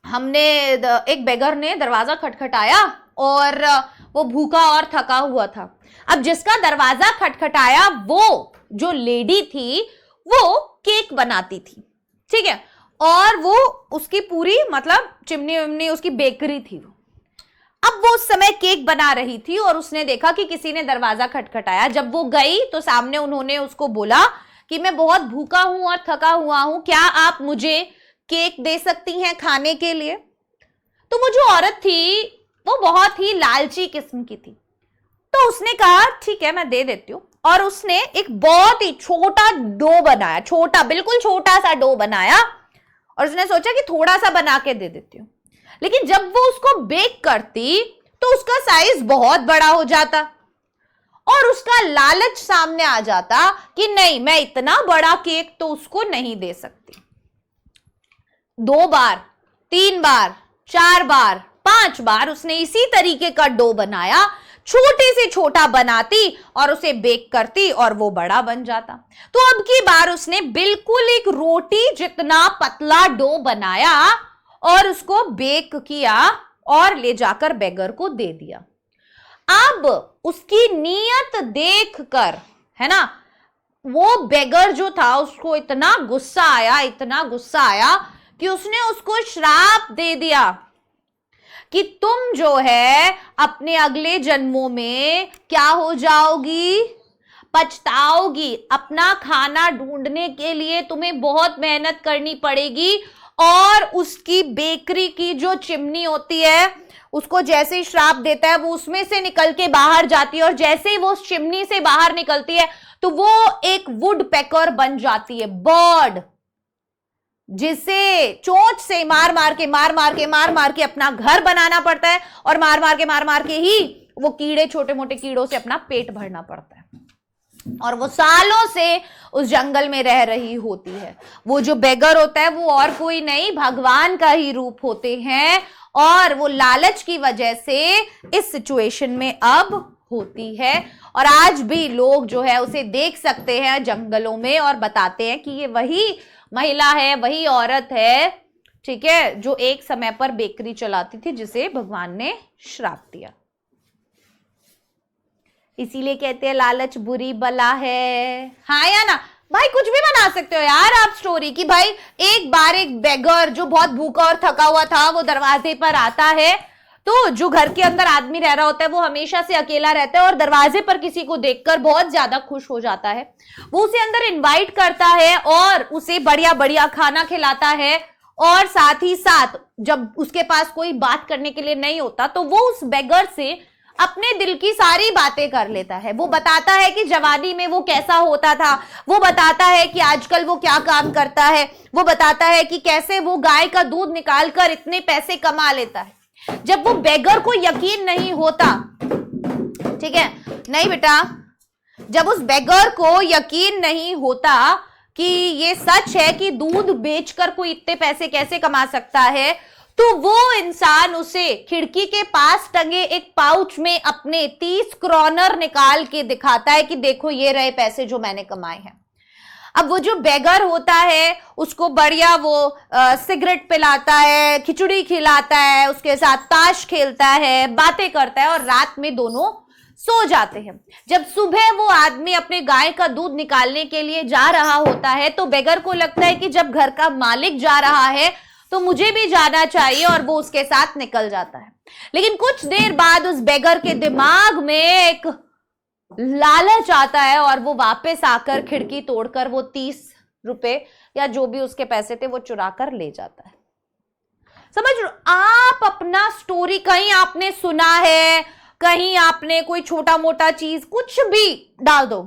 हमने एक बेगर ने दरवाजा खटखटाया और वो भूखा और थका हुआ था। अब जिसका दरवाजा खटखटाया वो जो लेडी थी वो केक बनाती थी, ठीक है, और वो उसकी पूरी मतलब चिमनी विमनी उसकी बेकरी थी वो। अब वो उस समय केक बना रही थी और उसने देखा कि किसी ने दरवाजा खटखटाया। जब वो गई तो सामने उन्होंने उसको बोला कि मैं बहुत भूखा हूं और थका हुआ हूं, क्या आप मुझे केक दे सकती हैं खाने के लिए? तो वो जो औरत थी वो बहुत ही लालची किस्म की थी, तो उसने कहा ठीक है मैं दे देती हूँ। और उसने एक बहुत ही छोटा डो बनाया, छोटा, बिल्कुल छोटा सा डो बनाया, और उसने सोचा कि थोड़ा सा बना के दे देती हूँ। लेकिन जब वो उसको बेक करती तो उसका साइज बहुत बड़ा हो जाता और उसका लालच सामने आ जाता कि नहीं, मैं इतना बड़ा केक तो उसको नहीं दे सकती। 2 बार, 3 बार, 4 बार, 5 बार उसने इसी तरीके का डो बनाया, छोटे से छोटा बनाती और उसे बेक करती और वो बड़ा बन जाता। तो अब की बार उसने बिल्कुल एक रोटी जितना पतला डो बनाया और उसको बेक किया और ले जाकर बेगर को दे दिया। अब उसकी नीयत देखकर, है ना, वो बेगर जो था उसको इतना गुस्सा आया, इतना गुस्सा आया कि उसने उसको श्राप दे दिया कि तुम जो है अपने अगले जन्मों में क्या हो जाओगी, पछताओगी। अपना खाना ढूंढने के लिए तुम्हें बहुत मेहनत करनी पड़ेगी और उसकी बेकरी की जो चिमनी होती है उसको जैसे ही श्राप देता है वो उसमें से निकल के बाहर जाती है और जैसे ही वो उस चिमनी से बाहर निकलती है तो वो एक वुड पैकर बन जाती है, बर्ड, जिसे चोंच से मार मार के अपना घर बनाना पड़ता है और मार मार के ही वो कीड़े, छोटे मोटे कीड़ों से अपना पेट भरना पड़ता है और वो सालों से उस जंगल में रह रही होती है। वो जो बेगर होता है वो और कोई नहीं, भगवान का ही रूप होते हैं और वो लालच की वजह से इस सिचुएशन में अब होती है। और आज भी लोग जो है उसे देख सकते हैं जंगलों में और बताते हैं कि ये वही महिला है, वही औरत है, ठीक है, जो एक समय पर बेकरी चलाती थी जिसे भगवान ने श्राप दिया। इसीलिए कहते हैं लालच बुरी बला है। हाँ या ना भाई, कुछ भी बना सकते हो यार आप स्टोरी की। भाई एक बार एक बेगर जो बहुत भूखा और थका हुआ था वो दरवाजे पर आता है, तो जो घर के अंदर आदमी रह रहा होता है वो हमेशा से अकेला रहता है और दरवाजे पर किसी को देखकर बहुत ज्यादा खुश हो जाता है। वो उसे अंदर इनवाइट करता है और उसे बढ़िया बढ़िया खाना खिलाता है और साथ ही साथ जब उसके पास कोई बात करने के लिए नहीं होता तो वो उस बेगर से अपने दिल की सारी बातें कर लेता है। वो बताता है कि जवानी में वो कैसा होता था, वो बताता है कि आजकल वो क्या काम करता है, वो बताता है कि कैसे वो गाय का दूध निकालकर इतने पैसे कमा लेता है। जब वो बेगर को यकीन नहीं होता, ठीक है, नहीं बेटा, जब उस बेगर को यकीन नहीं होता कि ये सच है कि दूध बेचकर कोई इतने पैसे कैसे कमा सकता है, तो वो इंसान उसे खिड़की के पास टंगे एक पाउच में अपने 30 क्रॉनर निकाल के दिखाता है कि देखो ये रहे पैसे जो मैंने कमाए हैं। अब वो जो बेगर होता है उसको बढ़िया वो सिगरेट पिलाता है, खिचड़ी खिलाता है, उसके साथ ताश खेलता है, बातें करता है और रात में दोनों सो जाते हैं। जब सुबह वो आदमी अपने गाय का दूध निकालने के लिए जा रहा होता है तो बेगर को लगता है कि जब घर का मालिक जा रहा है तो मुझे भी जाना चाहिए और वो उसके साथ निकल जाता है। लेकिन कुछ देर बाद उस बेगर के दिमाग में एक लालच आता है और वो वापस आकर खिड़की तोड़कर वो 30 रुपए या जो भी उसके पैसे थे वो चुरा कर ले जाता है। समझ लो, आप अपना स्टोरी कहीं आपने सुना है, कहीं आपने कोई छोटा मोटा चीज कुछ भी डाल दो,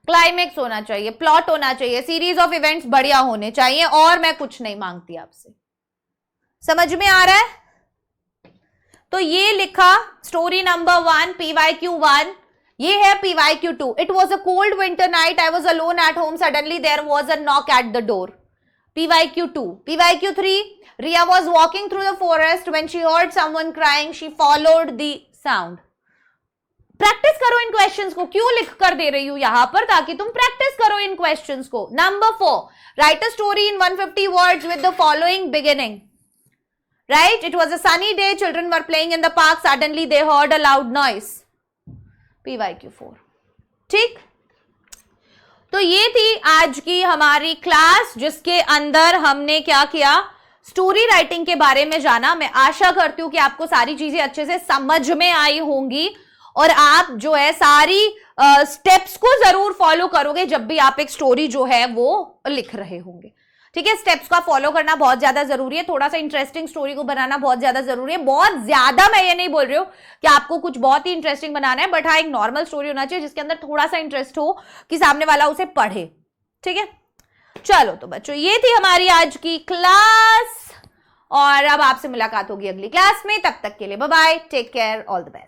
क्लाइमेक्स होना चाहिए, प्लॉट होना चाहिए, सीरीज ऑफ इवेंट्स बढ़िया होने चाहिए, और मैं कुछ नहीं मांगती आपसे। समझ में आ रहा है? तो ये लिखा स्टोरी नंबर 1 PYQ1, ये है PYQ2। It was a cold winter night, I was alone at home, suddenly there was a knock at the door. PYQ2। PYQ3, Ria was walking through the forest when she heard someone crying. She followed the sound. Practice करो इन questions को, क्यों लिख कर दे रही हूं यहां पर, ताकि तुम प्रैक्टिस करो इन क्वेश्चंस को। Number 4, right a story in 150 words with the following beginning. Right? It was a sunny day. Children were playing in the park. Suddenly they heard a loud noise. PYQ4. ठीक? तो ये थी आज की हमारी class, जिसके अंदर हमने क्या किया, स्टोरी राइटिंग के बारे में जाना। मैं आशा करती हूं कि आपको सारी चीजें अच्छे से समझ में आई होंगी, और आप जो है सारी स्टेप्स को जरूर फॉलो करोगे जब भी आप एक स्टोरी जो है वो लिख रहे होंगे। ठीक है, स्टेप्स का फॉलो करना बहुत ज्यादा जरूरी है, थोड़ा सा इंटरेस्टिंग स्टोरी को बनाना बहुत ज्यादा जरूरी है। बहुत ज्यादा मैं ये नहीं बोल रही हूँ कि आपको कुछ बहुत ही इंटरेस्टिंग बनाना है, बट हाँ एक नॉर्मल स्टोरी होना चाहिए जिसके अंदर थोड़ा सा इंटरेस्ट हो कि सामने वाला उसे पढ़े। ठीक है, चलो तो बच्चों ये थी हमारी आज की क्लास, और अब आपसे मुलाकात होगी अगली क्लास में। तब तक के लिए bye bye, take care, all the best.